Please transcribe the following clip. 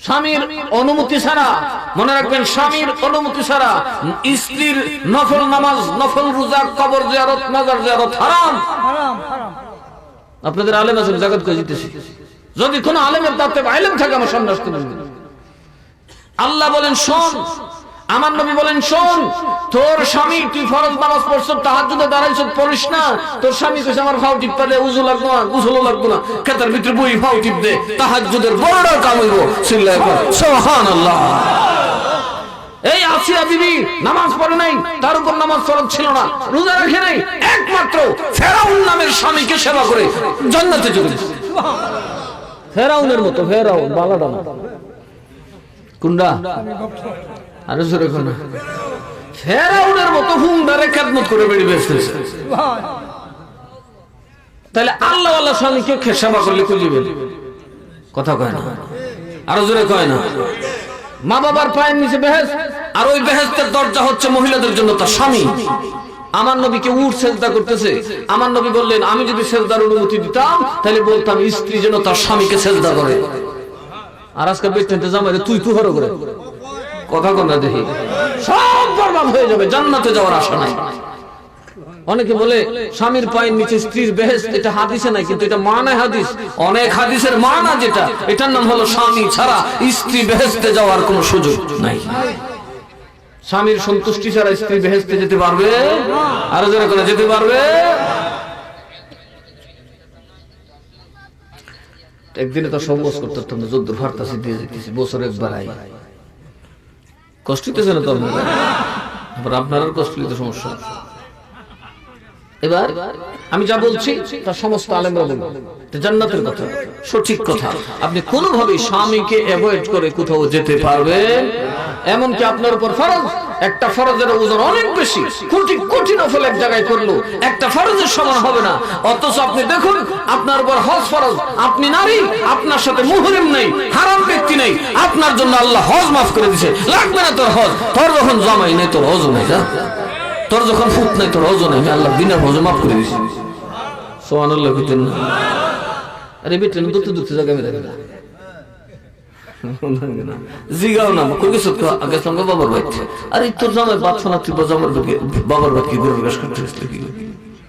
স্বামীর অনুমতি ছাড়া, মনে রাখবেন, স্বামীর অনুমতি ছাড়া স্ত্রীর নফল নামাজ, নফল রোজা, কবর জিয়ারত, মাজার জিয়ারত হারাম। আপনাদের আলেম আছেন, জাকাত করে দিতেছি। যদি কোন আলেমের দাঁতে আলেম থাকে আমার সামনে আসতে বলবেন। আল্লাহ বলেন শোন, আমার নবী বলেন শোন, তোর স্বামী, তুই ফরজ নামাজ পড়ছ, তাহাজ্জুদে দাঁড়াইছ, পড়িস না, তোর স্বামী কইছে আমার ফাও টিপা দে, উযু লাগবো না, গোসলও লাগবো না, খেতার ভিতরে বই ফাও টিপ দে, তাহাজ্জুদের বড় কাম হইব। সুবহানাল্লাহ। এই আসিয়া বিবি নামাজ পড়ে নাই, তার উপর নামাজ ফরজ ছিল না, রোজা রাখে নাই, একমাত্র ফেরাউন নামের স্বামীকে সেবা করে জান্নাতে চলে গেছে। ফেরাউনের মতো, ফেরাউন বালাডা না, কুন্ডা আরো জোরে কোন, ফেরাউনের মতো হুঙ্গারে খেদমত করে বেড়ে বেঁচতেছে। তাহলে আল্লাহ আল্লাহ স্বামীকে সেবা করলে খুঁজিবেন, কথা কয় না, আরো জোরে কয় না। মা বাবার পায়ের নিচে বেহেশত, আর ওই বেহেশতের দরজা হচ্ছে মহিলাদের জন্য তার স্বামী। আমার নবীকে উট সেজদা করতেছে, আমার নবী বললেন আমি যদি সেজদার অনুমতি দিতাম তাহলে বলতাম স্ত্রী যেন তার স্বামীকে সেজদা করে। আর আজকে বেচতে জামাইরে তুই তুহারো করে, কথা কন না, দেখি সব বরবাদ হয়ে যাবে, জান্নাতে যাওয়ার আশা নাই। অনেকে বলে স্বামীর পায়ের নিচে স্ত্রীর বেহেশত, এটা হাদিসে নাই, কিন্তু এটা মানে হাদিস, অনেক হাদিসের মানা যেটা, এটার নাম হলো স্বামী ছাড়া স্ত্রী বেহেশতে যাওয়ার কোনো সুযোগ নাই। স্বামীর সন্তুষ্টি ছাড়া স্ত্রী বেহেশতে যেতে পারবে? আরো যারা করে যেতে পারবে? একদিনে তো সব বস করতে পারতাম না, যদ্দুর ফারতাছি দিয়ে যেতেছি, বছর একবার আই। কষ্ট হইতেছে না তো আবার আপনার কষ্ট হইতে সমস্যা। এবার আমি যা বলছি তা সমস্ত আলেমরা বলবেন, জান্নাতের কথা, সঠিক কথা। আপনি কোনোভাবেই স্বামীকে অ্যাভয়েড করে কোথাও যেতে পারবেন? এমনকি আপনার উপর ফরজ, একটা ফরজের ওজন অনেক বেশি, কোটি কোটি নফল এক জায়গায় করলো একটা ফরজের সমান হবে না। অথচ আপনি দেখুন আপনার উপর হজ ফরজ, আপনি নারী, আপনার সাথে মুহরিম নেই, হারাম ব্যক্তি নেই, আপনার জন্য আল্লাহ হজ মাফ করে দিয়েছে, লাগবে না তোর হজ। তোর যখন জামাই নেই তোর হজ নেই, তোর যখন ফুট নাই তোর হজ নেই, আল্লাহ বিনা হজ মাফ করে দিয়েছে। সুবহানাল্লাহ। আরে বেটেন দুটো দুটো জায়গায় মেরে না জিগাও না, কই গেছ তো আগে সঙ্গে বাবার বাড়িতে। আরে তোর জামাই বাচ্চা না, তুই বাবার বাড়ি কি করে প্রকাশ করতে